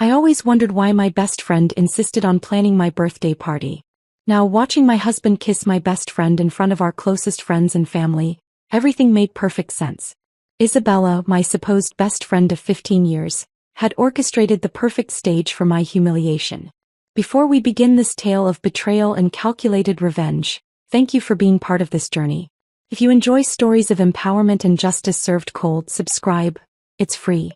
I always wondered why my best friend insisted on planning my birthday party. Now, watching my husband kiss my best friend in front of our closest friends and family, everything made perfect sense. Isabella, my supposed best friend of 15 years, had orchestrated the perfect stage for my humiliation. Before we begin this tale of betrayal and calculated revenge, thank you for being part of this journey. If you enjoy stories of empowerment and justice served cold, subscribe. It's free.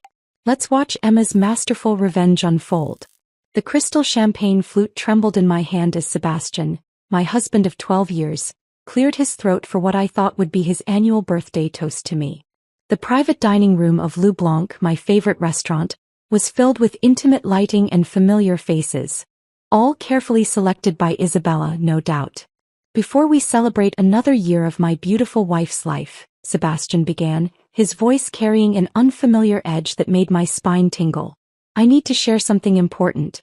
Let's watch Emma's masterful revenge unfold. The crystal champagne flute trembled in my hand as Sebastian, my husband of 12 years, cleared his throat for what I thought would be his annual birthday toast to me. The private dining room of Le Blanc, my favorite restaurant, was filled with intimate lighting and familiar faces, all carefully selected by Isabella, no doubt. Before we celebrate another year of my beautiful wife's life, Sebastian began, his voice carrying an unfamiliar edge that made my spine tingle. I need to share something important.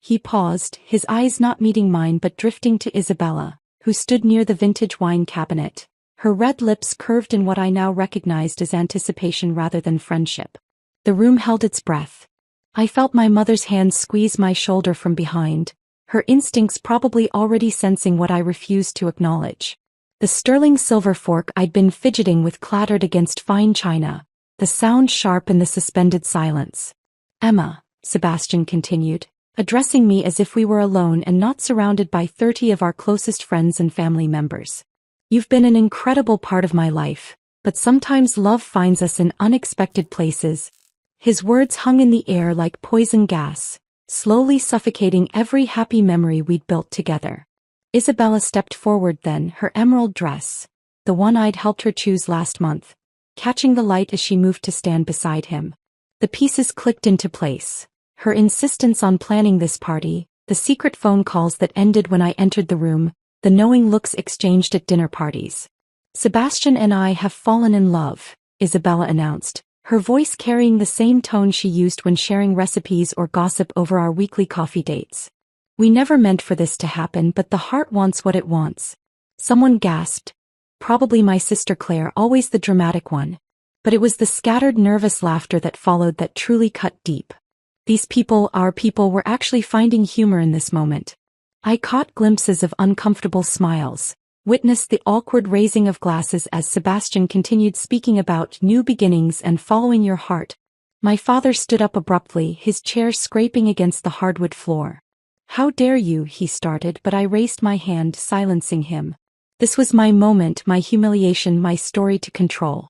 He paused, his eyes not meeting mine but drifting to Isabella, who stood near the vintage wine cabinet, her red lips curved in what I now recognized as anticipation rather than friendship. The room held its breath. I felt my mother's hand squeeze my shoulder from behind, her instincts probably already sensing what I refused to acknowledge. The sterling silver fork I'd been fidgeting with clattered against fine china, the sound sharp in the suspended silence. Emma, Sebastian continued, addressing me as if we were alone and not surrounded by 30 of our closest friends and family members. You've been an incredible part of my life, but sometimes love finds us in unexpected places. His words hung in the air like poison gas, slowly suffocating every happy memory we'd built together. Isabella stepped forward then, her emerald dress, the one I'd helped her choose last month, catching the light as she moved to stand beside him. The pieces clicked into place. Her insistence on planning this party, the secret phone calls that ended when I entered the room, the knowing looks exchanged at dinner parties. Sebastian and I have fallen in love, Isabella announced, her voice carrying the same tone she used when sharing recipes or gossip over our weekly coffee dates. We never meant for this to happen, but the heart wants what it wants. Someone gasped. Probably my sister Claire, always the dramatic one. But it was the scattered nervous laughter that followed that truly cut deep. These people, our people, were actually finding humor in this moment. I caught glimpses of uncomfortable smiles, witnessed the awkward raising of glasses as Sebastian continued speaking about new beginnings and following your heart. My father stood up abruptly, his chair scraping against the hardwood floor. How dare you, he started, but I raised my hand, silencing him. This was my moment, my humiliation, my story to control.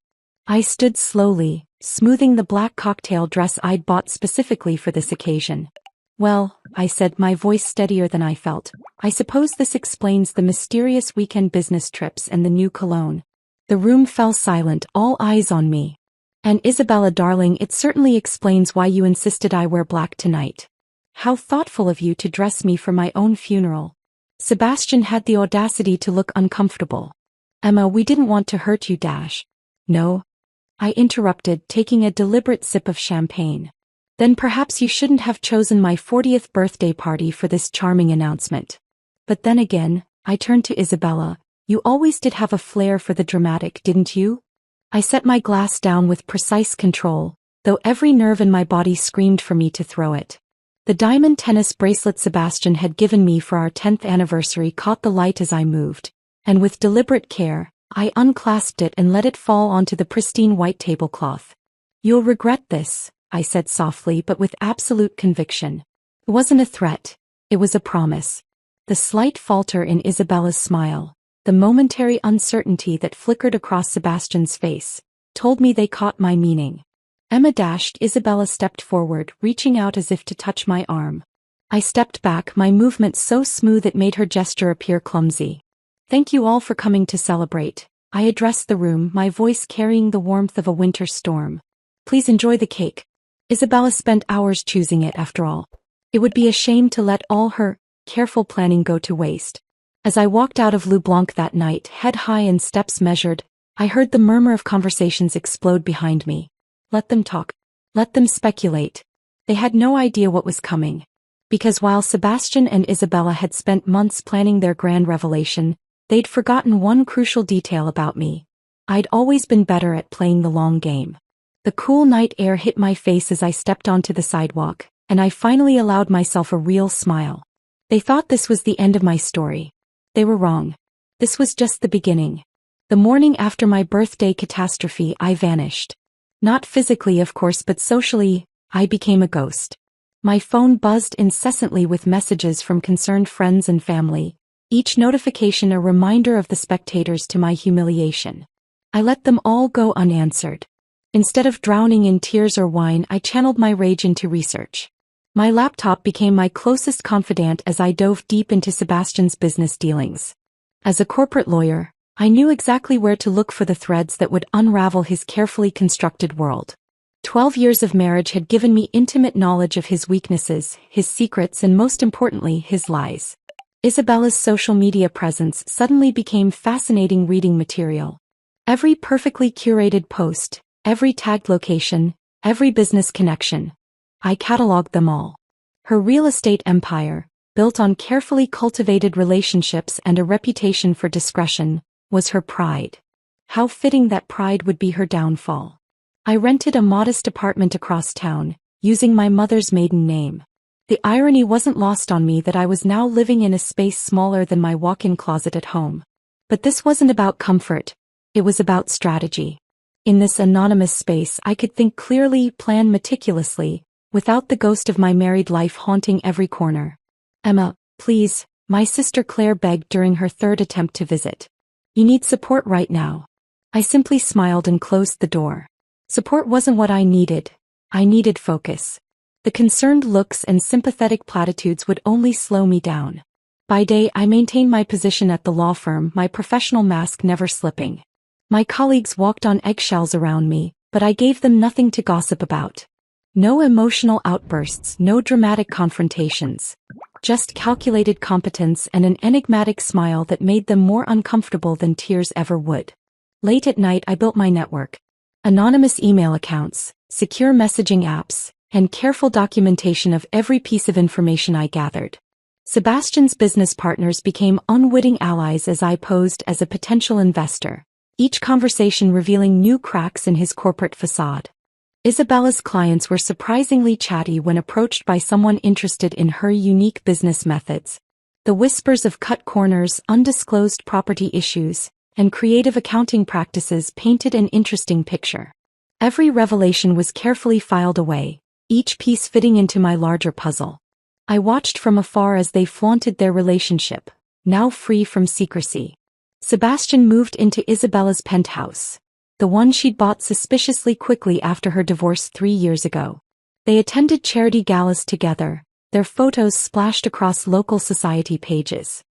I stood slowly, smoothing the black cocktail dress I'd bought specifically for this occasion. Well, I said, my voice steadier than I felt, I suppose this explains the mysterious weekend business trips and the new cologne. The room fell silent, all eyes on me. And Isabella darling, it certainly explains why you insisted I wear black tonight. How thoughtful of you to dress me for my own funeral. Sebastian had the audacity to look uncomfortable. Emma, we didn't want to hurt you. No? I interrupted, taking a deliberate sip of champagne. Then perhaps you shouldn't have chosen my 40th birthday party for this charming announcement. But then again, I turned to Isabella, you always did have a flair for the dramatic, didn't you? I set my glass down with precise control, though every nerve in my body screamed for me to throw it. The diamond tennis bracelet Sebastian had given me for our 10th anniversary caught the light as I moved, and with deliberate care, I unclasped it and let it fall onto the pristine white tablecloth. You'll regret this, I said softly but with absolute conviction. It wasn't a threat, it was a promise. The slight falter in Isabella's smile, the momentary uncertainty that flickered across Sebastian's face, told me they caught my meaning. Emma dashed. Isabella stepped forward, reaching out as if to touch my arm. I stepped back, my movement so smooth it made her gesture appear clumsy. Thank you all for coming to celebrate. I addressed the room, my voice carrying the warmth of a winter storm. Please enjoy the cake. Isabella spent hours choosing it after all. It would be a shame to let all her careful planning go to waste. As I walked out of Le Blanc that night, head high and steps measured, I heard the murmur of conversations explode behind me. Let them talk. Let them speculate. They had no idea what was coming. Because while Sebastian and Isabella had spent months planning their grand revelation, they'd forgotten one crucial detail about me. I'd always been better at playing the long game. The cool night air hit my face as I stepped onto the sidewalk, and I finally allowed myself a real smile. They thought this was the end of my story. They were wrong. This was just the beginning. The morning after my birthday catastrophe, I vanished. Not physically, of course, but socially, I became a ghost. My phone buzzed incessantly with messages from concerned friends and family, each notification a reminder of the spectators to my humiliation. I let them all go unanswered. Instead of drowning in tears or wine, I channeled my rage into research. My laptop became my closest confidant as I dove deep into Sebastian's business dealings. As a corporate lawyer, I knew exactly where to look for the threads that would unravel his carefully constructed world. 12 years of marriage had given me intimate knowledge of his weaknesses, his secrets, and most importantly, his lies. Isabella's social media presence suddenly became fascinating reading material. Every perfectly curated post, every tagged location, every business connection. I cataloged them all. Her real estate empire, built on carefully cultivated relationships and a reputation for discretion, was her pride. How fitting that pride would be her downfall. I rented a modest apartment across town, using my mother's maiden name. The irony wasn't lost on me that I was now living in a space smaller than my walk-in closet at home. But this wasn't about comfort. It was about strategy. In this anonymous space, I could think clearly, plan meticulously, without the ghost of my married life haunting every corner. "Emma, please," my sister Claire begged during her third attempt to visit. "You need support right now." I simply smiled and closed the door. Support wasn't what I needed. I needed focus. The concerned looks and sympathetic platitudes would only slow me down. By day, I maintained my position at the law firm, my professional mask never slipping. My colleagues walked on eggshells around me, but I gave them nothing to gossip about. No emotional outbursts, no dramatic confrontations. Just calculated competence and an enigmatic smile that made them more uncomfortable than tears ever would. Late at night, I built my network. Anonymous email accounts, secure messaging apps, and careful documentation of every piece of information I gathered. Sebastian's business partners became unwitting allies as I posed as a potential investor, each conversation revealing new cracks in his corporate facade. Isabella's clients were surprisingly chatty when approached by someone interested in her unique business methods. The whispers of cut corners, undisclosed property issues, and creative accounting practices painted an interesting picture. Every revelation was carefully filed away, each piece fitting into my larger puzzle. I watched from afar as they flaunted their relationship, now free from secrecy. Sebastian moved into Isabella's penthouse, the one she'd bought suspiciously quickly after her divorce 3 years ago. They attended charity galas together, their photos splashed across local society pages.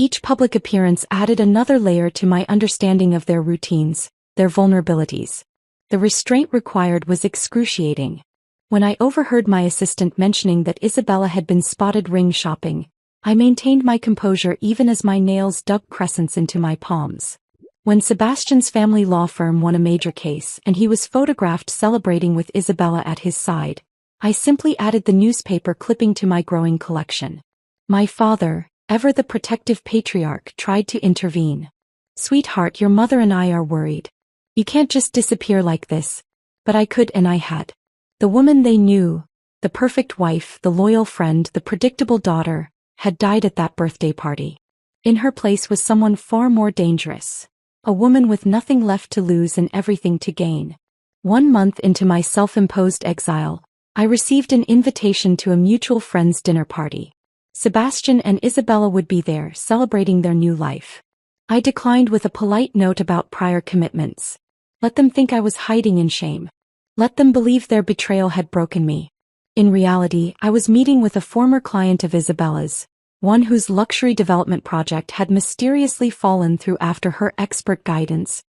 Each public appearance added another layer to my understanding of their routines, their vulnerabilities. The restraint required was excruciating. When I overheard my assistant mentioning that Isabella had been spotted ring shopping, I maintained my composure even as my nails dug crescents into my palms. When Sebastian's family law firm won a major case and he was photographed celebrating with Isabella at his side, I simply added the newspaper clipping to my growing collection. My father, ever the protective patriarch, tried to intervene. "Sweetheart, your mother and I are worried. You can't just disappear like this." But I could, and I had. The woman they knew, the perfect wife, the loyal friend, the predictable daughter, had died at that birthday party. In her place was someone far more dangerous. A woman with nothing left to lose and everything to gain. 1 month into my self-imposed exile, I received an invitation to a mutual friend's dinner party. Sebastian and Isabella would be there, celebrating their new life. I declined with a polite note about prior commitments. Let them think I was hiding in shame. Let them believe their betrayal had broken me. In reality, I was meeting with a former client of Isabella's, one whose luxury development project had mysteriously fallen through after her expert guidance.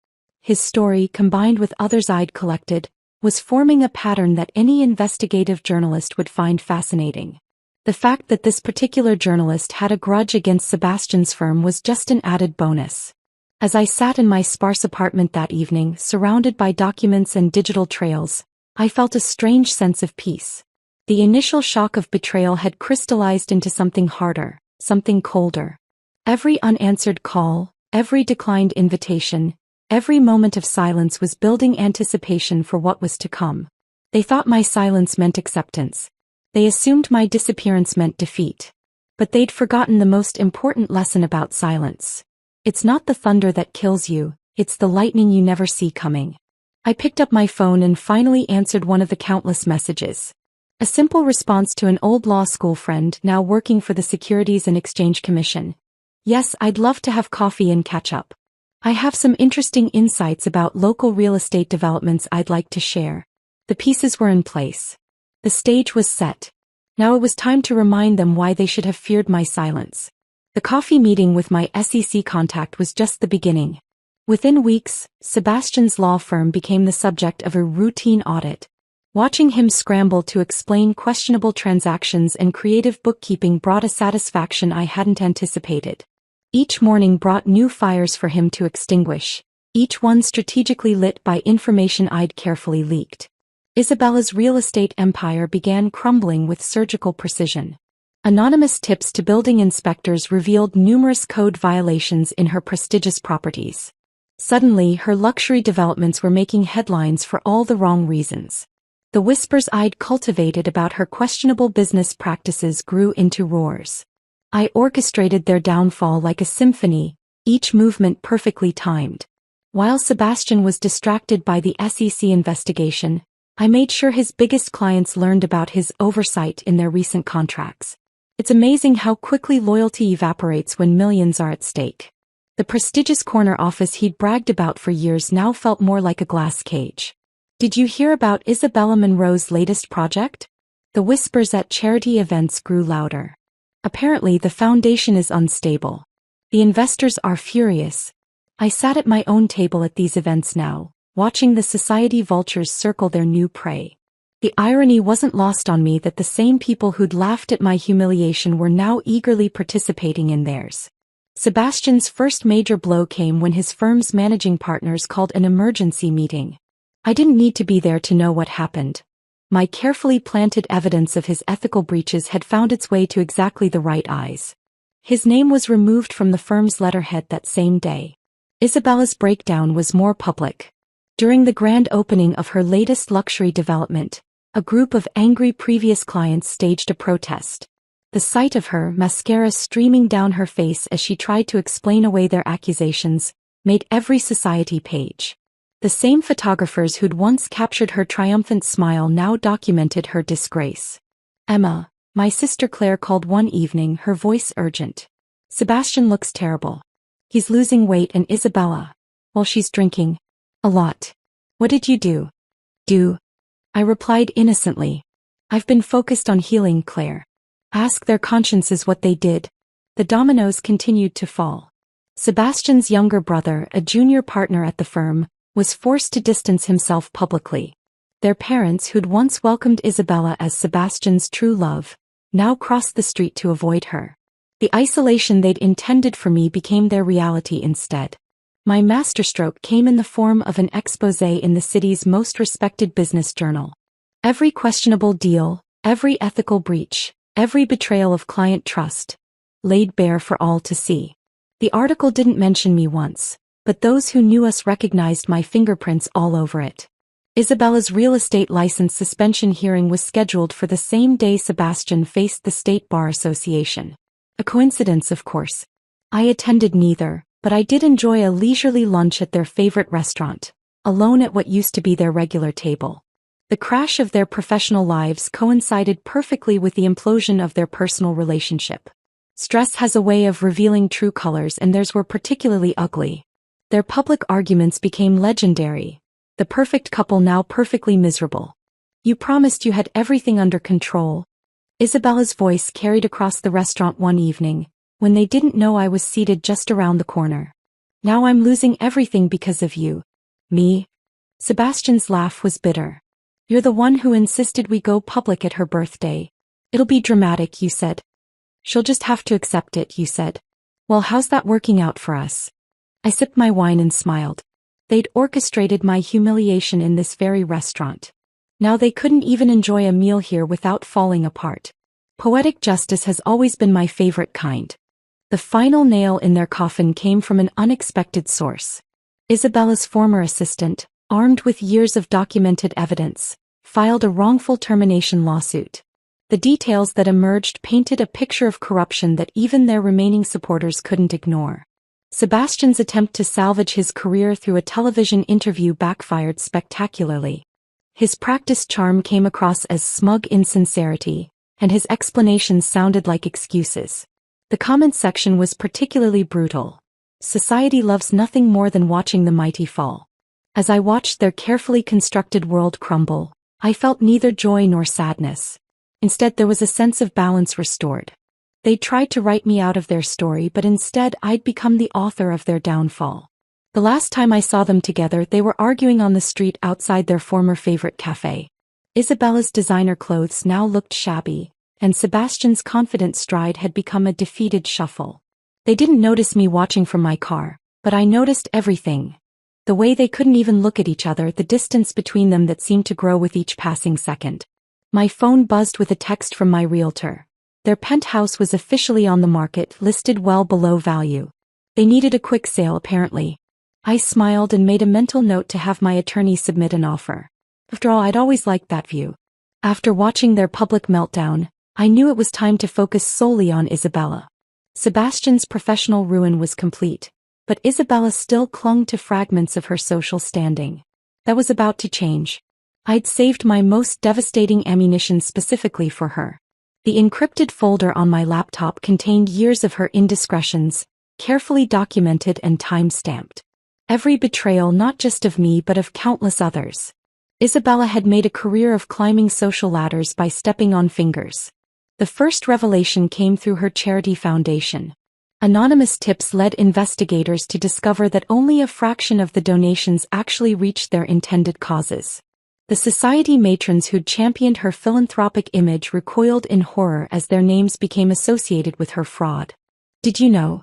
His story, combined with others I'd collected, was forming a pattern that any investigative journalist would find fascinating. The fact that this particular journalist had a grudge against Sebastian's firm was just an added bonus. As I sat in my sparse apartment that evening, surrounded by documents and digital trails, I felt a strange sense of peace. The initial shock of betrayal had crystallized into something harder, something colder. Every unanswered call, every declined invitation, every moment of silence was building anticipation for what was to come. They thought my silence meant acceptance. They assumed my disappearance meant defeat. But they'd forgotten the most important lesson about silence. It's not the thunder that kills you, it's the lightning you never see coming. I picked up my phone and finally answered one of the countless messages. A simple response to an old law school friend now working for the Securities and Exchange Commission. Yes, I'd love to have coffee and catch up. I have some interesting insights about local real estate developments I'd like to share. The pieces were in place. The stage was set. Now it was time to remind them why they should have feared my silence. The coffee meeting with my SEC contact was just the beginning. Within weeks, Sebastian's law firm became the subject of a routine audit. Watching him scramble to explain questionable transactions and creative bookkeeping brought a satisfaction I hadn't anticipated. Each morning brought new fires for him to extinguish, each one strategically lit by information I'd carefully leaked. Isabella's real estate empire began crumbling with surgical precision. Anonymous tips to building inspectors revealed numerous code violations in her prestigious properties. Suddenly, her luxury developments were making headlines for all the wrong reasons. The whispers I'd cultivated about her questionable business practices grew into roars. I orchestrated their downfall like a symphony, each movement perfectly timed. While Sebastian was distracted by the SEC investigation, I made sure his biggest clients learned about his oversight in their recent contracts. It's amazing how quickly loyalty evaporates when millions are at stake. The prestigious corner office he'd bragged about for years now felt more like a glass cage. Did you hear about Isabella Monroe's latest project? The whispers at charity events grew louder. Apparently the foundation is unstable. The investors are furious. I sat at my own table at these events now, watching the society vultures circle their new prey. The irony wasn't lost on me that the same people who'd laughed at my humiliation were now eagerly participating in theirs. Sebastian's first major blow came when his firm's managing partners called an emergency meeting. I didn't need to be there to know what happened. My carefully planted evidence of his ethical breaches had found its way to exactly the right eyes. His name was removed from the firm's letterhead that same day. Isabella's breakdown was more public. During the grand opening of her latest luxury development, a group of angry previous clients staged a protest. The sight of her, mascara streaming down her face as she tried to explain away their accusations, made every society page. The same photographers who'd once captured her triumphant smile now documented her disgrace. Emma, my sister Claire called one evening, her voice urgent. Sebastian looks terrible. He's losing weight, and Isabella, well, she's drinking. A lot. What did you do? I replied innocently. I've been focused on healing, Claire. Ask their consciences what they did. The dominoes continued to fall. Sebastian's younger brother, a junior partner at the firm, was forced to distance himself publicly. Their parents, who'd once welcomed Isabella as Sebastian's true love, now crossed the street to avoid her. The isolation they'd intended for me became their reality instead. My masterstroke came in the form of an exposé in the city's most respected business journal. Every questionable deal, every ethical breach, every betrayal of client trust, laid bare for all to see. The article didn't mention me once, but those who knew us recognized my fingerprints all over it. Isabella's real estate license suspension hearing was scheduled for the same day Sebastian faced the State Bar Association. A coincidence, of course. I attended neither, but I did enjoy a leisurely lunch at their favorite restaurant, alone at what used to be their regular table. The crash of their professional lives coincided perfectly with the implosion of their personal relationship. Stress has a way of revealing true colors, and theirs were particularly ugly. Their public arguments became legendary. The perfect couple now perfectly miserable. You promised you had everything under control. Isabella's voice carried across the restaurant one evening, when they didn't know I was seated just around the corner. Now I'm losing everything because of you. Me? Sebastian's laugh was bitter. You're the one who insisted we go public at her birthday. It'll be dramatic, you said. She'll just have to accept it, you said. Well, how's that working out for us? I sipped my wine and smiled. They'd orchestrated my humiliation in this very restaurant. Now they couldn't even enjoy a meal here without falling apart. Poetic justice has always been my favorite kind. The final nail in their coffin came from an unexpected source. Isabella's former assistant, armed with years of documented evidence, filed a wrongful termination lawsuit. The details that emerged painted a picture of corruption that even their remaining supporters couldn't ignore. Sebastian's attempt to salvage his career through a television interview backfired spectacularly. His practiced charm came across as smug insincerity, and his explanations sounded like excuses. The comment section was particularly brutal. Society loves nothing more than watching the mighty fall. As I watched their carefully constructed world crumble, I felt neither joy nor sadness. Instead, there was a sense of balance restored. They tried to write me out of their story, but instead I'd become the author of their downfall. The last time I saw them together, they were arguing on the street outside their former favorite cafe. Isabella's designer clothes now looked shabby, and Sebastian's confident stride had become a defeated shuffle. They didn't notice me watching from my car, but I noticed everything. The way they couldn't even look at each other, the distance between them that seemed to grow with each passing second. My phone buzzed with a text from my realtor. Their penthouse was officially on the market, listed well below value. They needed a quick sale apparently. I smiled and made a mental note to have my attorney submit an offer. After all, I'd always liked that view. After watching their public meltdown, I knew it was time to focus solely on Isabella. Sebastian's professional ruin was complete, but Isabella still clung to fragments of her social standing. That was about to change. I'd saved my most devastating ammunition specifically for her. The encrypted folder on my laptop contained years of her indiscretions, carefully documented and time-stamped. Every betrayal, not just of me but of countless others. Isabella had made a career of climbing social ladders by stepping on fingers. The first revelation came through her charity foundation. Anonymous tips led investigators to discover that only a fraction of the donations actually reached their intended causes. The society matrons who'd championed her philanthropic image recoiled in horror as their names became associated with her fraud. Did you know?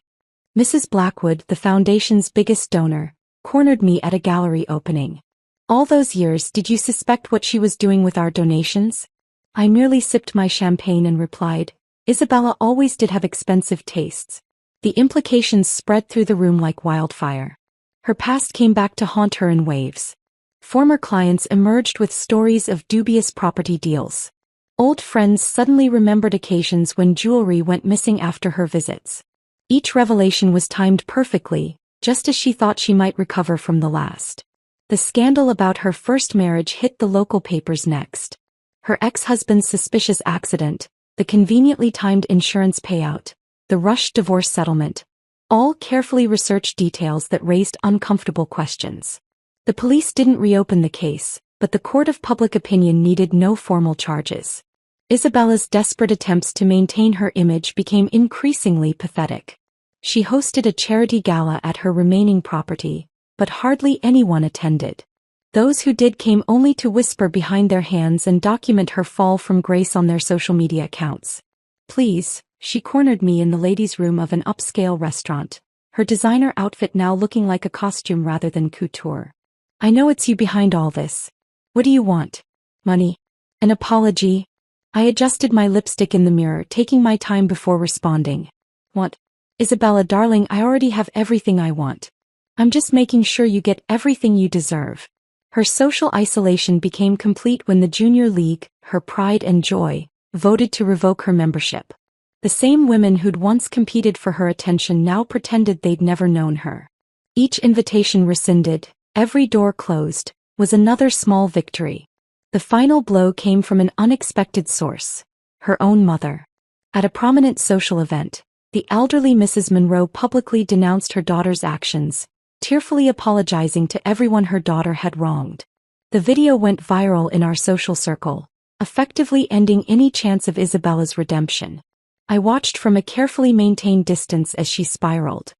Mrs. Blackwood, the foundation's biggest donor, cornered me at a gallery opening. All those years, did you suspect what she was doing with our donations? I merely sipped my champagne and replied, Isabella always did have expensive tastes. The implications spread through the room like wildfire. Her past came back to haunt her in waves. Former clients emerged with stories of dubious property deals. Old friends suddenly remembered occasions when jewelry went missing after her visits. Each revelation was timed perfectly, just as she thought she might recover from the last. The scandal about her first marriage hit the local papers next. Her ex-husband's suspicious accident, the conveniently timed insurance payout, the rushed divorce settlement, all carefully researched details that raised uncomfortable questions. The police didn't reopen the case, but the court of public opinion needed no formal charges. Isabella's desperate attempts to maintain her image became increasingly pathetic. She hosted a charity gala at her remaining property, but hardly anyone attended. Those who did came only to whisper behind their hands and document her fall from grace on their social media accounts. Please, she cornered me in the ladies' room of an upscale restaurant, her designer outfit now looking like a costume rather than couture. I know it's you behind all this. What do you want? Money? An apology? I adjusted my lipstick in the mirror, taking my time before responding. What? Isabella, darling, I already have everything I want. I'm just making sure you get everything you deserve. Her social isolation became complete when the Junior League, her pride and joy, voted to revoke her membership. The same women who'd once competed for her attention now pretended they'd never known her. Each invitation rescinded, every door closed, was another small victory. The final blow came from an unexpected source, her own mother. At a prominent social event, the elderly Mrs. Monroe publicly denounced her daughter's actions, tearfully apologizing to everyone her daughter had wronged. The video went viral in our social circle, effectively ending any chance of Isabella's redemption. I watched from a carefully maintained distance as she spiraled.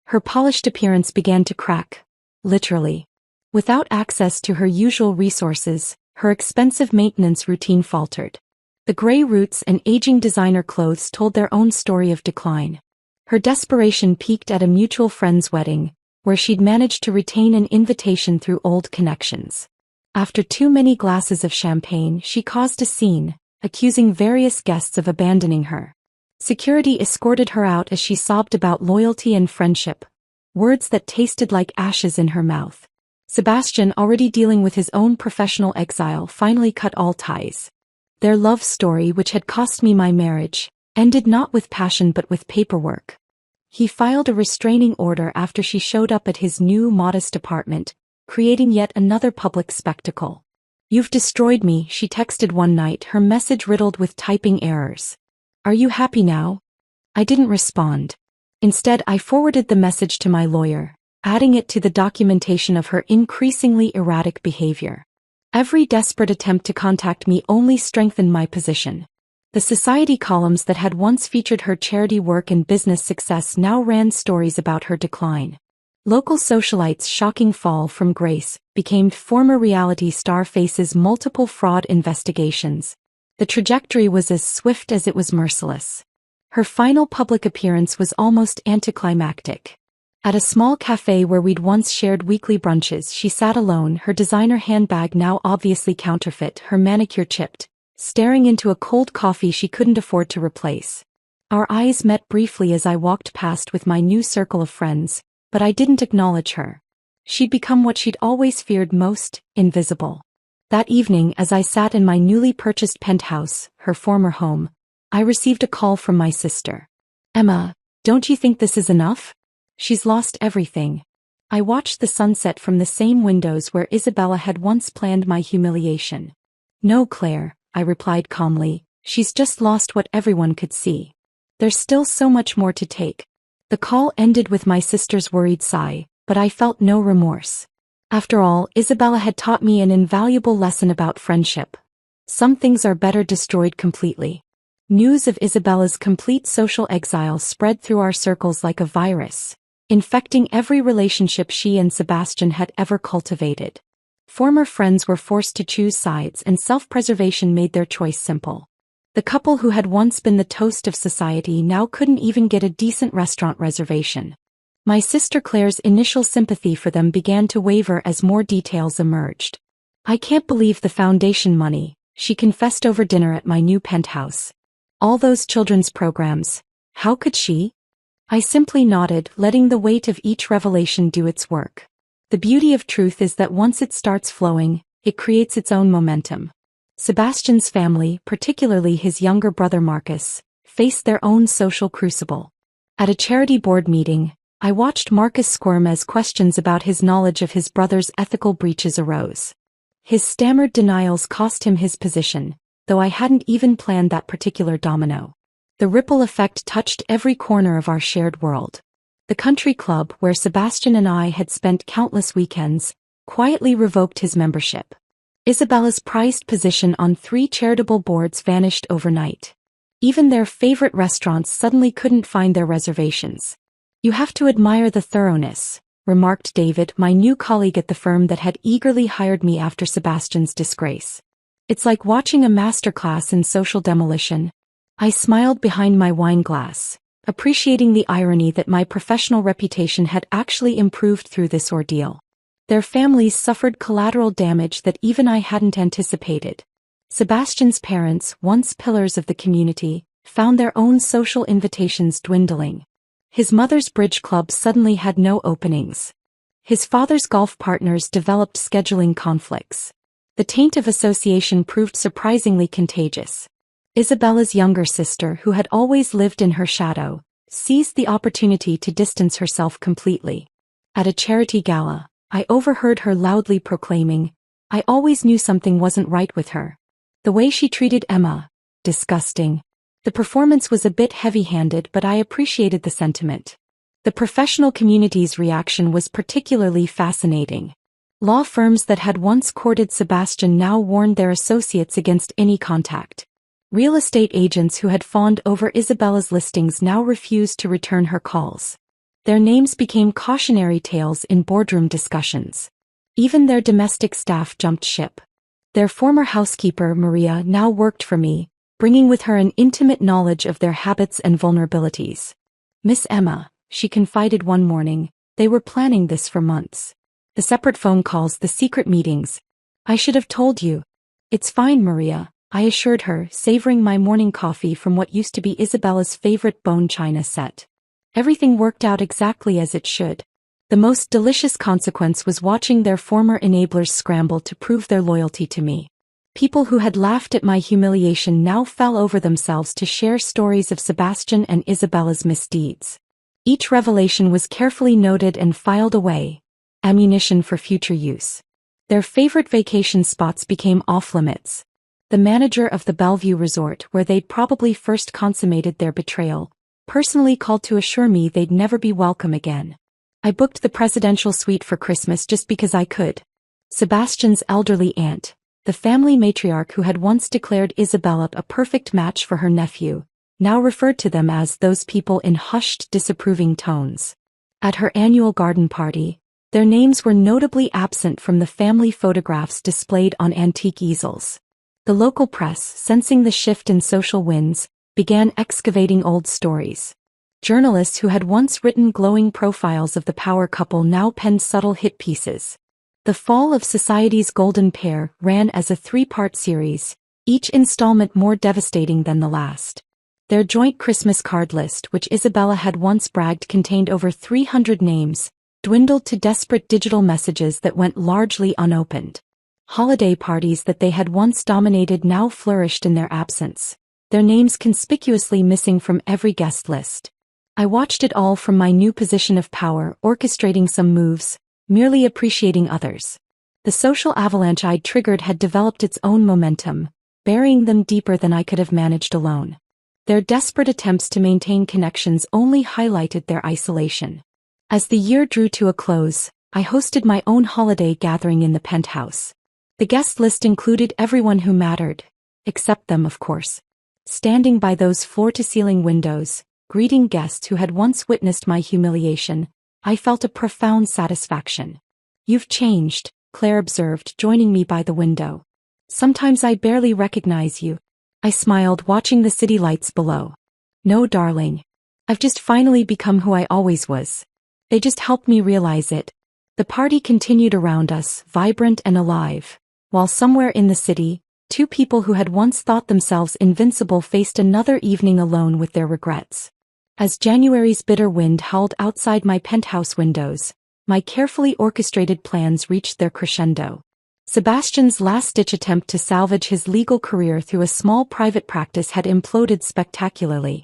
Her polished appearance began to crack. Literally. Without access to her usual resources, her expensive maintenance routine faltered. The gray roots and aging designer clothes told their own story of decline. Her desperation peaked at a mutual friend's wedding, where she'd managed to retain an invitation through old connections. After too many glasses of champagne, she caused a scene, accusing various guests of abandoning her. Security escorted her out as she sobbed about loyalty and friendship, words that tasted like ashes in her mouth. Sebastian, already dealing with his own professional exile, finally cut all ties. Their love story, which had cost me my marriage, ended not with passion but with paperwork. He filed a restraining order after she showed up at his new modest apartment, creating yet another public spectacle. "You've destroyed me," she texted one night, her message riddled with typing errors. "Are you happy now?" I didn't respond. Instead, I forwarded the message to my lawyer, adding it to the documentation of her increasingly erratic behavior. Every desperate attempt to contact me only strengthened my position. The society columns that had once featured her charity work and business success now ran stories about her decline. Local socialites' shocking fall from grace became former reality star faces multiple fraud investigations. The trajectory was as swift as it was merciless. Her final public appearance was almost anticlimactic. At a small cafe where we'd once shared weekly brunches, she sat alone, her designer handbag now obviously counterfeit, her manicure chipped, staring into a cold coffee she couldn't afford to replace. Our eyes met briefly as I walked past with my new circle of friends, but I didn't acknowledge her. She'd become what she'd always feared most, invisible. That evening, as I sat in my newly purchased penthouse, her former home, I received a call from my sister. "Emma, don't you think this is enough? She's lost everything." I watched the sunset from the same windows where Isabella had once planned my humiliation. "No, Claire," I replied calmly, "she's just lost what everyone could see. There's still so much more to take." The call ended with my sister's worried sigh, but I felt no remorse. After all, Isabella had taught me an invaluable lesson about friendship. Some things are better destroyed completely. News of Isabella's complete social exile spread through our circles like a virus, infecting every relationship she and Sebastian had ever cultivated. Former friends were forced to choose sides, and self-preservation made their choice simple. The couple who had once been the toast of society now couldn't even get a decent restaurant reservation. My sister Claire's initial sympathy for them began to waver as more details emerged. "I can't believe the foundation money," she confessed over dinner at my new penthouse. "All those children's programs. How could she?" I simply nodded, letting the weight of each revelation do its work. The beauty of truth is that once it starts flowing, it creates its own momentum. Sebastian's family, particularly his younger brother Marcus, faced their own social crucible. At a charity board meeting, I watched Marcus squirm as questions about his knowledge of his brother's ethical breaches arose. His stammered denials cost him his position, though I hadn't even planned that particular domino. The ripple effect touched every corner of our shared world. The country club where Sebastian and I had spent countless weekends quietly revoked his membership. Isabella's prized position on 3 charitable boards vanished overnight. Even their favorite restaurants suddenly couldn't find their reservations. "You have to admire the thoroughness," remarked David, my new colleague at the firm that had eagerly hired me after Sebastian's disgrace. "It's like watching a masterclass in social demolition." I smiled behind my wine glass, appreciating the irony that my professional reputation had actually improved through this ordeal. Their families suffered collateral damage that even I hadn't anticipated. Sebastian's parents, once pillars of the community, found their own social invitations dwindling. His mother's bridge club suddenly had no openings. His father's golf partners developed scheduling conflicts. The taint of association proved surprisingly contagious. Isabella's younger sister, who had always lived in her shadow, seized the opportunity to distance herself completely. At a charity gala, I overheard her loudly proclaiming, "I always knew something wasn't right with her. The way she treated Emma, disgusting." The performance was a bit heavy-handed, but I appreciated the sentiment. The professional community's reaction was particularly fascinating. Law firms that had once courted Sebastian now warned their associates against any contact. Real estate agents who had fawned over Isabella's listings now refused to return her calls. Their names became cautionary tales in boardroom discussions. Even their domestic staff jumped ship. Their former housekeeper, Maria, now worked for me, bringing with her an intimate knowledge of their habits and vulnerabilities. "Miss Emma," she confided one morning, "they were planning this for months. The separate phone calls, the secret meetings. I should have told you." "It's fine, Maria," I assured her, savoring my morning coffee from what used to be Isabella's favorite bone china set. Everything worked out exactly as it should. The most delicious consequence was watching their former enablers scramble to prove their loyalty to me. People who had laughed at my humiliation now fell over themselves to share stories of Sebastian and Isabella's misdeeds. Each revelation was carefully noted and filed away, ammunition for future use. Their favorite vacation spots became off-limits. The manager of the Bellevue resort, where they'd probably first consummated their betrayal, personally called to assure me they'd never be welcome again. I booked the presidential suite for Christmas just because I could. Sebastian's elderly aunt, the family matriarch who had once declared Isabella a perfect match for her nephew, now referred to them as those people in hushed, disapproving tones. At her annual garden party, their names were notably absent from the family photographs displayed on antique easels. The local press, sensing the shift in social winds, began excavating old stories. Journalists who had once written glowing profiles of the power couple now penned subtle hit pieces. The Fall of Society's Golden Pair ran as a 3-part series, each installment more devastating than the last. Their joint Christmas card list, which Isabella had once bragged contained over 300 names, dwindled to desperate digital messages that went largely unopened. Holiday parties that they had once dominated now flourished in their absence, their names conspicuously missing from every guest list. I watched it all from my new position of power, orchestrating some moves, merely appreciating others. The social avalanche I'd triggered had developed its own momentum, burying them deeper than I could have managed alone. Their desperate attempts to maintain connections only highlighted their isolation. As the year drew to a close, I hosted my own holiday gathering in the penthouse. The guest list included everyone who mattered, except them, of course. Standing by those floor-to-ceiling windows, greeting guests who had once witnessed my humiliation, I felt a profound satisfaction. "You've changed," Claire observed, joining me by the window. "Sometimes I barely recognize you." I smiled, watching the city lights below. "No, darling. I've just finally become who I always was." They just helped me realize it. The party continued around us, vibrant and alive, while somewhere in the city, two people who had once thought themselves invincible faced another evening alone with their regrets. As January's bitter wind howled outside my penthouse windows, my carefully orchestrated plans reached their crescendo. Sebastian's last-ditch attempt to salvage his legal career through a small private practice had imploded spectacularly.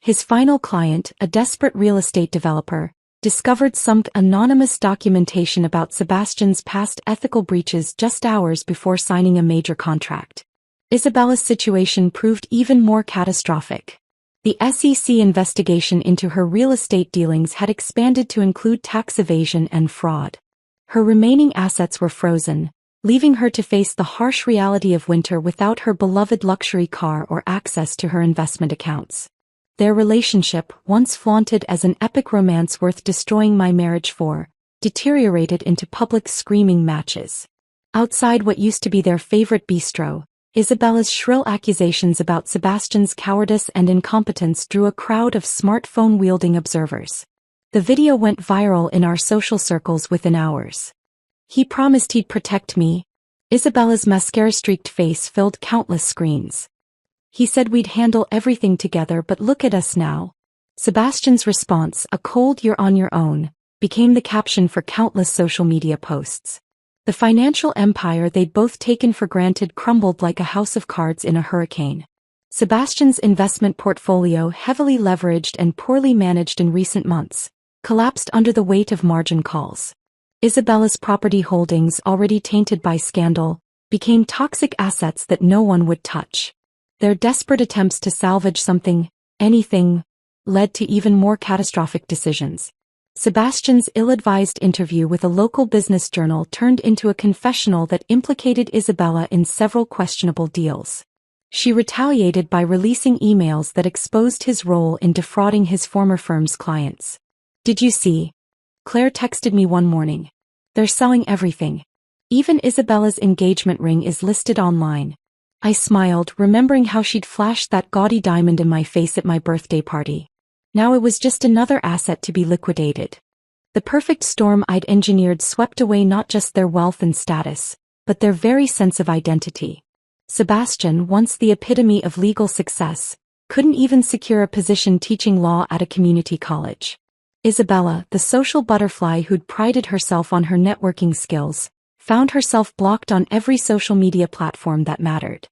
His final client, a desperate real estate developer, discovered some anonymous documentation about Sebastian's past ethical breaches just hours before signing a major contract. Isabella's situation proved even more catastrophic. The SEC investigation into her real estate dealings had expanded to include tax evasion and fraud. Her remaining assets were frozen, leaving her to face the harsh reality of winter without her beloved luxury car or access to her investment accounts. Their relationship, once flaunted as an epic romance worth destroying my marriage for, deteriorated into public screaming matches. Outside what used to be their favorite bistro, Isabella's shrill accusations about Sebastian's cowardice and incompetence drew a crowd of smartphone-wielding observers. The video went viral in our social circles within hours. "He promised he'd protect me." Isabella's mascara-streaked face filled countless screens. "He said we'd handle everything together, but look at us now." Sebastian's response, a cold "you're on your own," became the caption for countless social media posts. The financial empire they'd both taken for granted crumbled like a house of cards in a hurricane. Sebastian's investment portfolio, heavily leveraged and poorly managed in recent months, collapsed under the weight of margin calls. Isabella's property holdings, already tainted by scandal, became toxic assets that no one would touch. Their desperate attempts to salvage something, anything, led to even more catastrophic decisions. Sebastian's ill-advised interview with a local business journal turned into a confessional that implicated Isabella in several questionable deals. She retaliated by releasing emails that exposed his role in defrauding his former firm's clients. "Did you see?" Claire texted me one morning. "They're selling everything. Even Isabella's engagement ring is listed online." I smiled, remembering how she'd flashed that gaudy diamond in my face at my birthday party. Now it was just another asset to be liquidated. The perfect storm I'd engineered swept away not just their wealth and status, but their very sense of identity. Sebastian, once the epitome of legal success, couldn't even secure a position teaching law at a community college. Isabella, the social butterfly who'd prided herself on her networking skills, found herself blocked on every social media platform that mattered.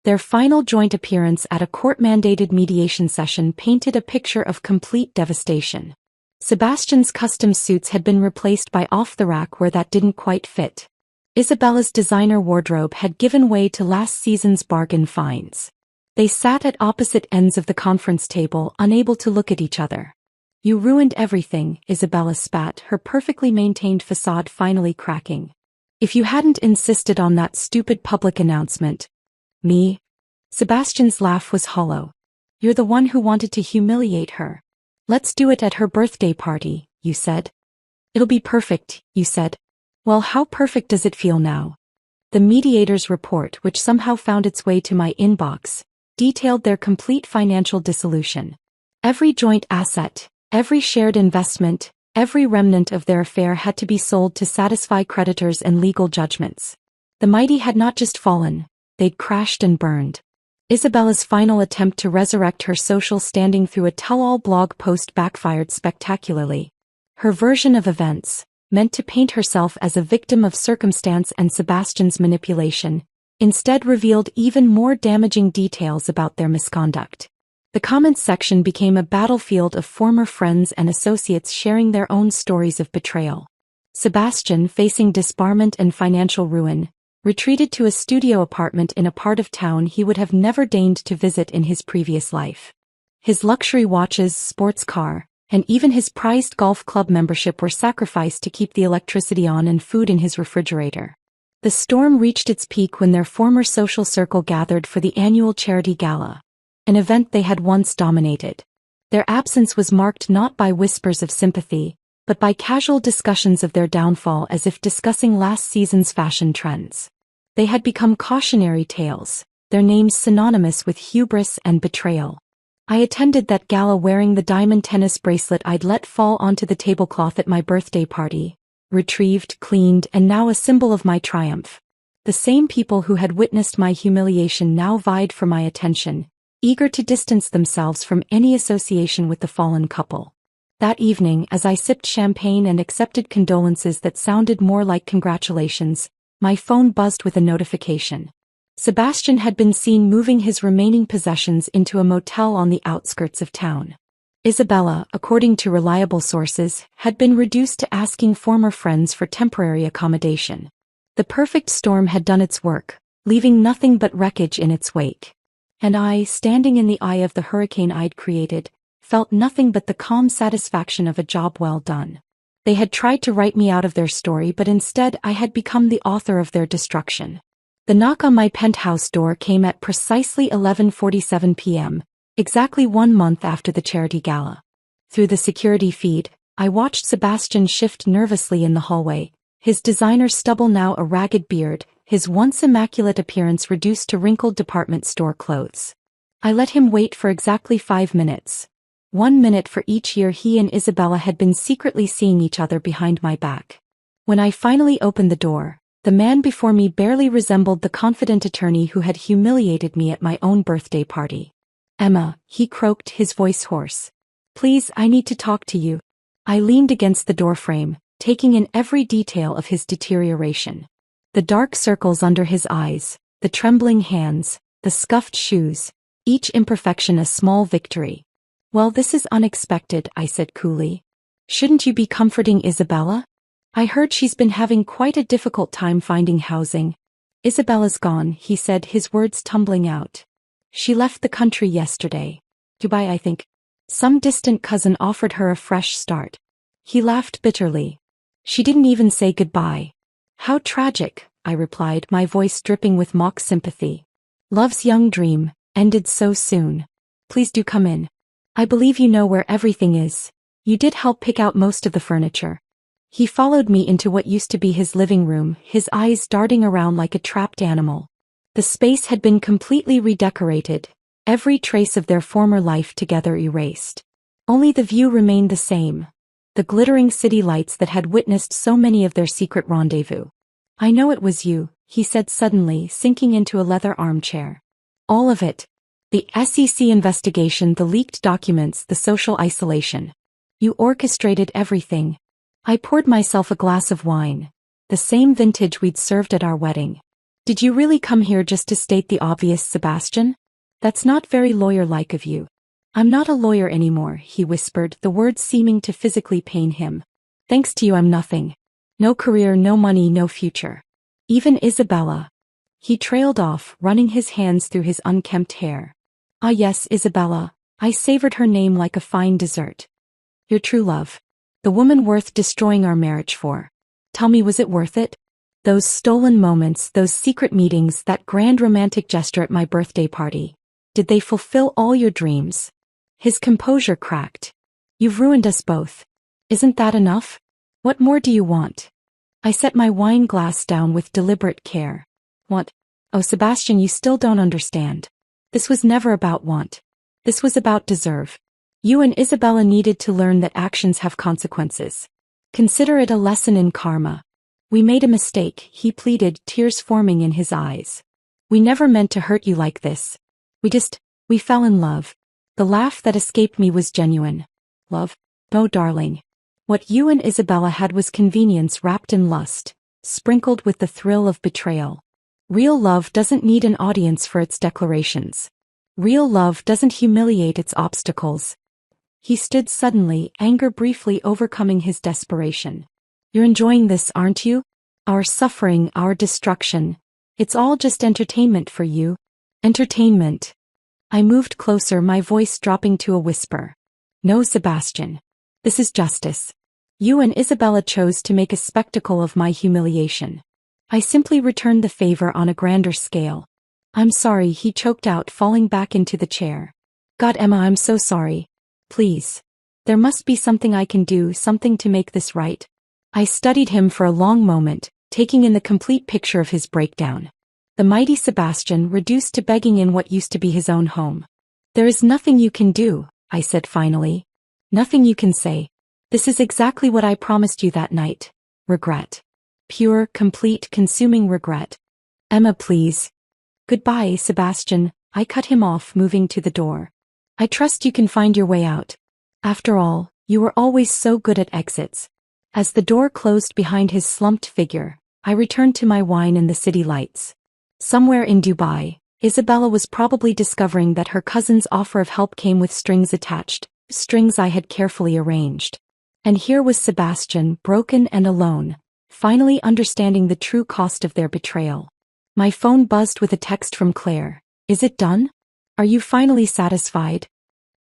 Their final joint appearance at a court-mandated mediation session painted a picture of complete devastation. Sebastian's custom suits had been replaced by off-the-rack where that didn't quite fit. Isabella's designer wardrobe had given way to last season's bargain finds. They sat at opposite ends of the conference table, unable to look at each other. "You ruined everything," Isabella spat, her perfectly maintained facade finally cracking. "If you hadn't insisted on that stupid public announcement." "Me?" Sebastian's laugh was hollow. "You're the one who wanted to humiliate her. Let's do it at her birthday party, you said." "It'll be perfect," you said. "Well, how perfect does it feel now?" The mediator's report, which somehow found its way to my inbox, detailed their complete financial dissolution. Every joint asset, every shared investment, every remnant of their affair had to be sold to satisfy creditors and legal judgments. The mighty had not just fallen, they'd crashed and burned. Isabella's final attempt to resurrect her social standing through a tell-all blog post backfired spectacularly. Her version of events, meant to paint herself as a victim of circumstance and Sebastian's manipulation, instead revealed even more damaging details about their misconduct. The comments section became a battlefield of former friends and associates sharing their own stories of betrayal. Sebastian, facing disbarment and financial ruin, retreated to a studio apartment in a part of town he would have never deigned to visit in his previous life. His luxury watches, sports car, and even his prized golf club membership were sacrificed to keep the electricity on and food in his refrigerator. The storm reached its peak when their former social circle gathered for the annual charity gala, an event they had once dominated. Their absence was marked not by whispers of sympathy, but by casual discussions of their downfall, as if discussing last season's fashion trends. They had become cautionary tales, their names synonymous with hubris and betrayal. I attended that gala wearing the diamond tennis bracelet I'd let fall onto the tablecloth at my birthday party, retrieved, cleaned, and now a symbol of my triumph. The same people who had witnessed my humiliation now vied for my attention, eager to distance themselves from any association with the fallen couple. That evening, as I sipped champagne and accepted condolences that sounded more like congratulations, my phone buzzed with a notification. Sebastian had been seen moving his remaining possessions into a motel on the outskirts of town. Isabella, according to reliable sources, had been reduced to asking former friends for temporary accommodation. The perfect storm had done its work, leaving nothing but wreckage in its wake. And I, standing in the eye of the hurricane I'd created, felt nothing but the calm satisfaction of a job well done. They had tried to write me out of their story, but instead I had become the author of their destruction. The knock on my penthouse door came at precisely 11:47 p.m., exactly 1 month after the charity gala. Through the security feed, I watched Sebastian shift nervously in the hallway, his designer stubble now a ragged beard, his once immaculate appearance reduced to wrinkled department store clothes. I let him wait for exactly 5 minutes. 1 minute for each year he and Isabella had been secretly seeing each other behind my back. When I finally opened the door, the man before me barely resembled the confident attorney who had humiliated me at my own birthday party. "Emma," he croaked, his voice hoarse. "Please, I need to talk to you." I leaned against the doorframe, taking in every detail of his deterioration. The dark circles under his eyes, the trembling hands, the scuffed shoes, each imperfection a small victory. "Well, this is unexpected," I said coolly. "Shouldn't you be comforting Isabella? I heard she's been having quite a difficult time finding housing." "Isabella's gone," he said, his words tumbling out. "She left the country yesterday. Dubai, I think. Some distant cousin offered her a fresh start." He laughed bitterly. "She didn't even say goodbye." "How tragic," I replied, my voice dripping with mock sympathy. "Love's young dream, ended so soon. Please do come in. I believe you know where everything is. You did help pick out most of the furniture." He followed me into what used to be his living room, his eyes darting around like a trapped animal. The space had been completely redecorated, every trace of their former life together erased. Only the view remained the same, the glittering city lights that had witnessed so many of their secret rendezvous. "I know it was you," he said suddenly, sinking into a leather armchair. "All of it. The SEC investigation, the leaked documents, the social isolation. You orchestrated everything." I poured myself a glass of wine. the same vintage we'd served at our wedding. Did you really come here just to state the obvious, Sebastian? That's not very lawyer-like of you. I'm not a lawyer anymore, he whispered, the words seeming to physically pain him. Thanks to you I'm nothing. No career, no money, no future. Even Isabella. He trailed off, running his hands through his unkempt hair. Ah yes, Isabella. I savored her name like a fine dessert. Your true love. The woman worth destroying our marriage for. Tell me, was it worth it? Those stolen moments, those secret meetings, that grand romantic gesture at my birthday party. Did they fulfill all your dreams? His composure cracked. You've ruined us both. Isn't that enough? What more do you want? I set my wine glass down with deliberate care. What? Oh, Sebastian, you still don't understand. This was never about want. This was about deserve. You and Isabella needed to learn that actions have consequences. Consider it a lesson in karma. We made a mistake, he pleaded, tears forming in his eyes. We never meant to hurt you like this. We fell in love. The laugh that escaped me was genuine. Love? No, darling. What you and Isabella had was convenience wrapped in lust, sprinkled with the thrill of betrayal. Real love doesn't need an audience for its declarations. Real love doesn't humiliate its obstacles. He stood suddenly, anger briefly overcoming his desperation. You're enjoying this, aren't you? Our suffering, our destruction. It's all just entertainment for you. Entertainment. I moved closer, my voice dropping to a whisper. No, Sebastian. This is justice. You and Isabella chose to make a spectacle of my humiliation. I simply returned the favor on a grander scale. I'm sorry, he choked out, falling back into the chair. God, Emma, I'm so sorry. Please. There must be something I can do, something to make this right. I studied him for a long moment, taking in the complete picture of his breakdown. The mighty Sebastian reduced to begging in what used to be his own home. There is nothing you can do, I said finally. Nothing you can say. This is exactly what I promised you that night. Regret. Pure, complete, consuming regret. Emma, please. Goodbye, Sebastian, I cut him off, moving to the door. I trust you can find your way out. After all, you were always so good at exits. As the door closed behind his slumped figure, I returned to my wine and the city lights. Somewhere in Dubai, Isabella was probably discovering that her cousin's offer of help came with strings attached, strings I had carefully arranged. And here was Sebastian, broken and alone, finally understanding the true cost of their betrayal. My phone buzzed with a text from Claire. Is it done? Are you finally satisfied?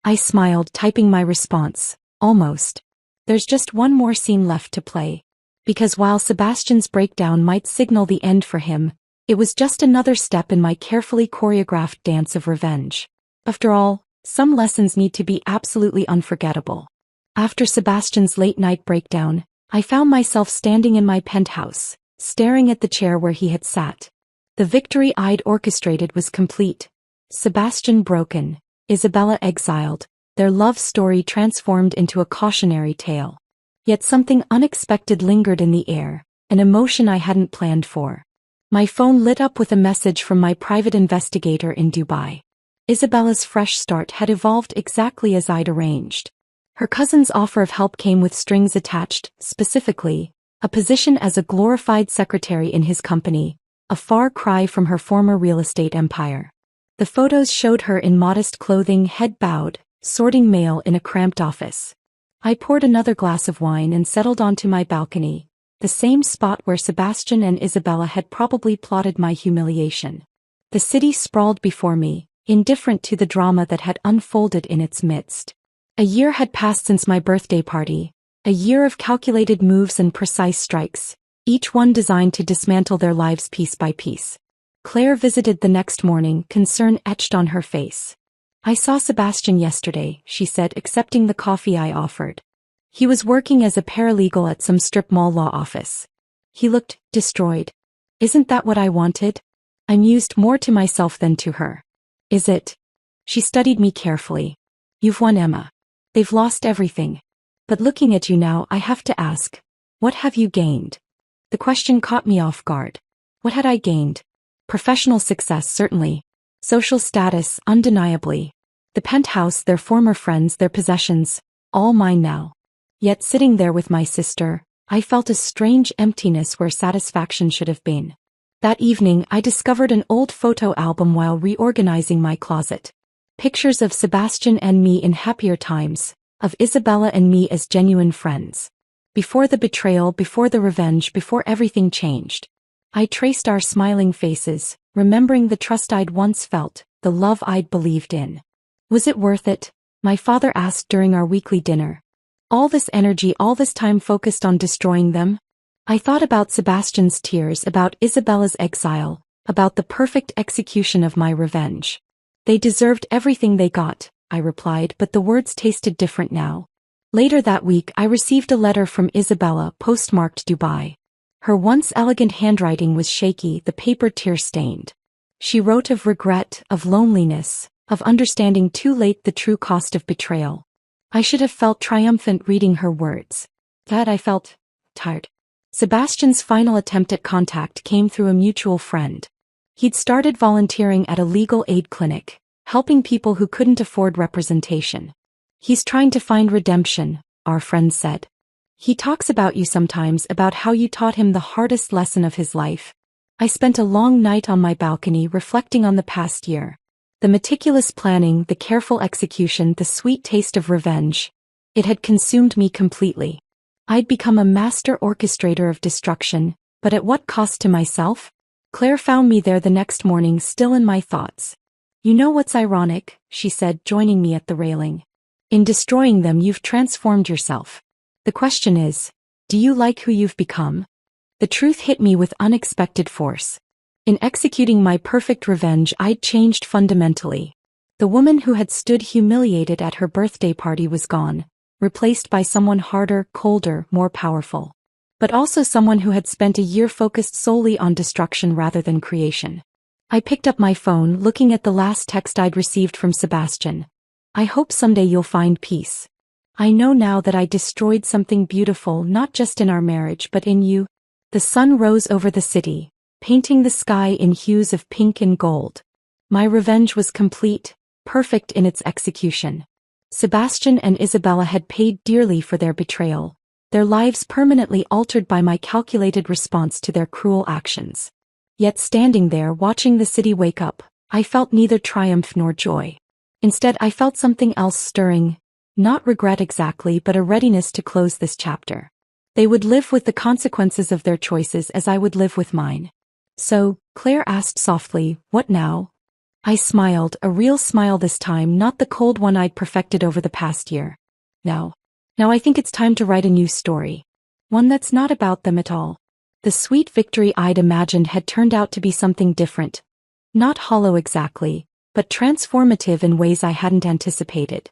I smiled, typing my response. Almost. There's just one more scene left to play. Because while Sebastian's breakdown might signal the end for him, it was just another step in my carefully choreographed dance of revenge. After all, some lessons need to be absolutely unforgettable. After Sebastian's late-night breakdown, I found myself standing in my penthouse, staring at the chair where he had sat. The victory I'd orchestrated was complete. Sebastian broken, Isabella exiled, their love story transformed into a cautionary tale. Yet something unexpected lingered in the air, an emotion I hadn't planned for. My phone lit up with a message from my private investigator in Dubai. Isabella's fresh start had evolved exactly as I'd arranged. Her cousin's offer of help came with strings attached, specifically, a position as a glorified secretary in his company, a far cry from her former real estate empire. The photos showed her in modest clothing, head bowed, sorting mail in a cramped office. I poured another glass of wine and settled onto my balcony, the same spot where Sebastian and Isabella had probably plotted my humiliation. The city sprawled before me, indifferent to the drama that had unfolded in its midst. A year had passed since my birthday party, a year of calculated moves and precise strikes, each one designed to dismantle their lives piece by piece. Claire visited the next morning, concern etched on her face. I saw Sebastian yesterday, she said, accepting the coffee I offered. He was working as a paralegal at some strip mall law office. He looked destroyed. Isn't that what I wanted? I mused, more to myself than to her. Is it? She studied me carefully. You've won, Emma. They've lost everything. But looking at you now, I have to ask, what have you gained? The question caught me off guard. What had I gained? Professional success, certainly. Social status, undeniably. The penthouse, their former friends, their possessions, all mine now. Yet sitting there with my sister, I felt a strange emptiness where satisfaction should have been. That evening, I discovered an old photo album while reorganizing my closet. Pictures of Sebastian and me in happier times, of Isabella and me as genuine friends. Before the betrayal, before the revenge, before everything changed. I traced our smiling faces, remembering the trust I'd once felt, the love I'd believed in. Was it worth it? My father asked during our weekly dinner. All this energy, all this time focused on destroying them? I thought about Sebastian's tears, about Isabella's exile, about the perfect execution of my revenge. They deserved everything they got, I replied, but the words tasted different now. Later that week, I received a letter from Isabella, postmarked Dubai. Her once elegant handwriting was shaky, the paper tear-stained. She wrote of regret, of loneliness, of understanding too late the true cost of betrayal. I should have felt triumphant reading her words. That I felt tired. Sebastian's final attempt at contact came through a mutual friend. He'd started volunteering at a legal aid clinic, helping people who couldn't afford representation. He's trying to find redemption, our friend said. He talks about you sometimes, about how you taught him the hardest lesson of his life. I spent a long night on my balcony reflecting on the past year. The meticulous planning, the careful execution, the sweet taste of revenge. It had consumed me completely. I'd become a master orchestrator of destruction, but at what cost to myself? Claire found me there the next morning, still in my thoughts. You know what's ironic, she said, joining me at the railing. In destroying them, you've transformed yourself. The question is, do you like who you've become? The truth hit me with unexpected force. In executing my perfect revenge, I'd changed fundamentally. The woman who had stood humiliated at her birthday party was gone, replaced by someone harder, colder, more powerful. But also someone who had spent a year focused solely on destruction rather than creation. I picked up my phone, looking at the last text I'd received from Sebastian. I hope someday you'll find peace. I know now that I destroyed something beautiful, not just in our marriage but in you. The sun rose over the city, painting the sky in hues of pink and gold. My revenge was complete, perfect in its execution. Sebastian and Isabella had paid dearly for their betrayal, their lives permanently altered by my calculated response to their cruel actions. Yet standing there watching the city wake up, I felt neither triumph nor joy. Instead, I felt something else stirring, not regret exactly, but a readiness to close this chapter. They would live with the consequences of their choices as I would live with mine. So, Claire asked softly, what now? I smiled, a real smile this time, not the cold one I'd perfected over the past year. Now I think it's time to write a new story. One that's not about them at all. The sweet victory I'd imagined had turned out to be something different. Not hollow exactly, but transformative in ways I hadn't anticipated.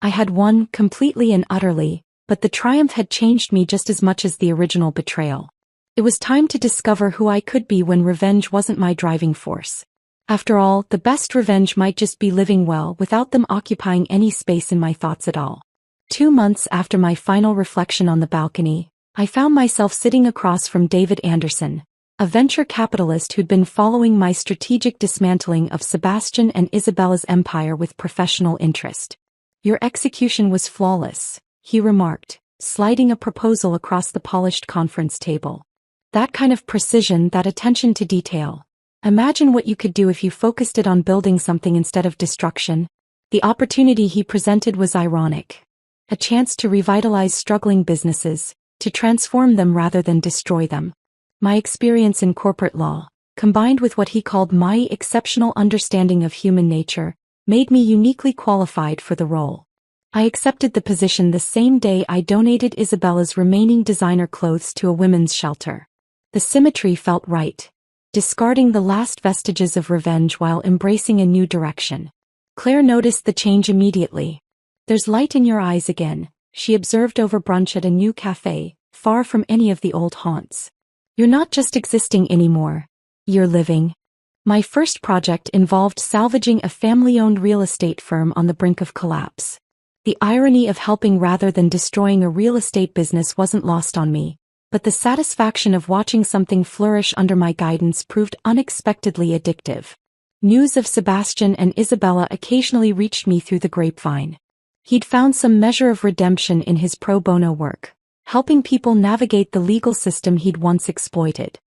I had won completely and utterly, but the triumph had changed me just as much as the original betrayal. It was time to discover who I could be when revenge wasn't my driving force. After all, the best revenge might just be living well without them occupying any space in my thoughts at all. 2 months after my final reflection on the balcony, I found myself sitting across from David Anderson, a venture capitalist who'd been following my strategic dismantling of Sebastian and Isabella's empire with professional interest. Your execution was flawless, he remarked, sliding a proposal across the polished conference table. That kind of precision, that attention to detail. Imagine what you could do if you focused it on building something instead of destruction. The opportunity he presented was ironic. A chance to revitalize struggling businesses, to transform them rather than destroy them. My experience in corporate law, combined with what he called my exceptional understanding of human nature, made me uniquely qualified for the role. I accepted the position the same day I donated Isabella's remaining designer clothes to a women's shelter. The symmetry felt right. Discarding the last vestiges of revenge while embracing a new direction. Claire noticed the change immediately. There's light in your eyes again, she observed over brunch at a new cafe, far from any of the old haunts. You're not just existing anymore. You're living. My first project involved salvaging a family-owned real estate firm on the brink of collapse. The irony of helping rather than destroying a real estate business wasn't lost on me. But the satisfaction of watching something flourish under my guidance proved unexpectedly addictive. News of Sebastian and Isabella occasionally reached me through the grapevine. He'd found some measure of redemption in his pro bono work, helping people navigate the legal system he'd once exploited.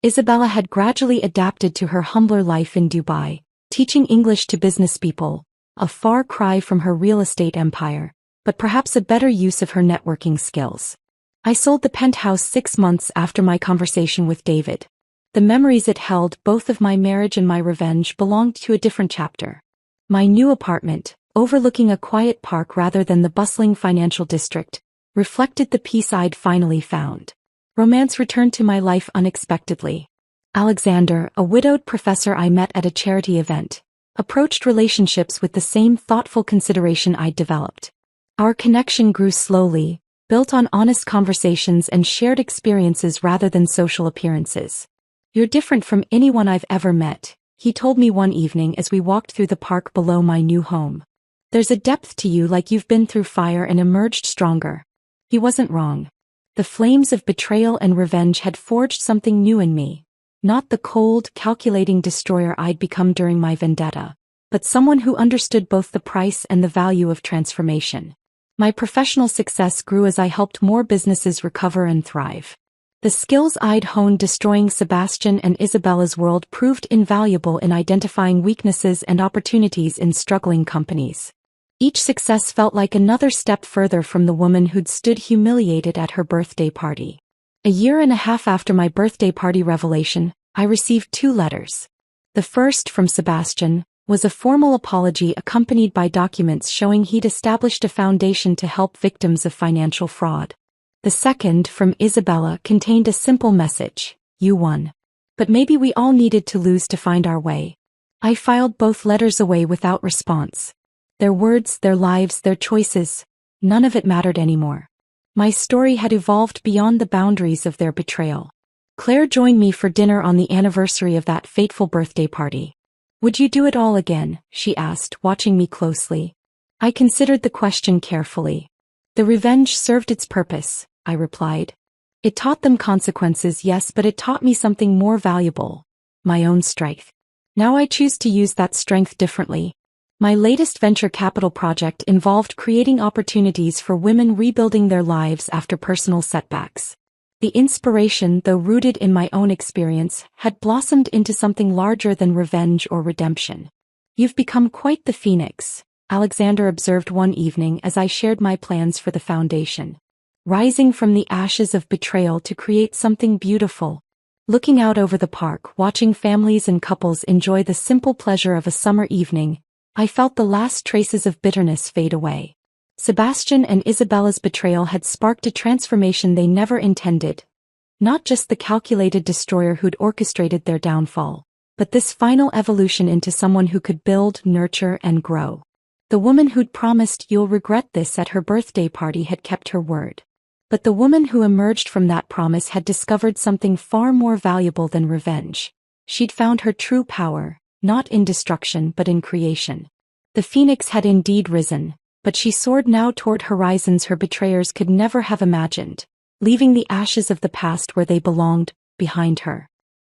Isabella had gradually adapted to her humbler life in Dubai, teaching English to businesspeople, a far cry from her real estate empire, but perhaps a better use of her networking skills. I sold the penthouse 6 months after my conversation with David. The memories it held, both of my marriage and my revenge, belonged to a different chapter. My new apartment, overlooking a quiet park rather than the bustling financial district, reflected the peace I'd finally found. Romance returned to my life unexpectedly. Alexander, a widowed professor I met at a charity event, approached relationships with the same thoughtful consideration I'd developed. Our connection grew slowly, built on honest conversations and shared experiences rather than social appearances. "You're different from anyone I've ever met," he told me one evening as we walked through the park below my new home. "There's a depth to you, like you've been through fire and emerged stronger." He wasn't wrong. The flames of betrayal and revenge had forged something new in me. Not the cold, calculating destroyer I'd become during my vendetta, but someone who understood both the price and the value of transformation. My professional success grew as I helped more businesses recover and thrive. The skills I'd honed destroying Sebastian and Isabella's world proved invaluable in identifying weaknesses and opportunities in struggling companies. Each success felt like another step further from the woman who'd stood humiliated at her birthday party. A year and a half after my birthday party revelation, I received 2 letters. The first, from Sebastian, was a formal apology accompanied by documents showing he'd established a foundation to help victims of financial fraud. The second, from Isabella, contained a simple message: "You won. But maybe we all needed to lose to find our way." I filed both letters away without response. Their words, their lives, their choices, none of it mattered anymore. My story had evolved beyond the boundaries of their betrayal. Claire joined me for dinner on the anniversary of that fateful birthday party. "Would you do it all again?" she asked, watching me closely. I considered the question carefully. "The revenge served its purpose," I replied. "It taught them consequences, yes, but it taught me something more valuable: my own strength. Now I choose to use that strength differently." My latest venture capital project involved creating opportunities for women rebuilding their lives after personal setbacks. The inspiration, though rooted in my own experience, had blossomed into something larger than revenge or redemption. "You've become quite the phoenix," Alexander observed one evening as I shared my plans for the foundation. "Rising from the ashes of betrayal to create something beautiful." Looking out over the park, watching families and couples enjoy the simple pleasure of a summer evening, I felt the last traces of bitterness fade away. Sebastian and Isabella's betrayal had sparked a transformation they never intended. Not just the calculated destroyer who'd orchestrated their downfall, but this final evolution into someone who could build, nurture, and grow. The woman who'd promised "you'll regret this" at her birthday party had kept her word. But the woman who emerged from that promise had discovered something far more valuable than revenge. She'd found her true power, not in destruction but in creation. The phoenix had indeed risen, but she soared now toward horizons her betrayers could never have imagined, leaving the ashes of the past where they belonged, behind her.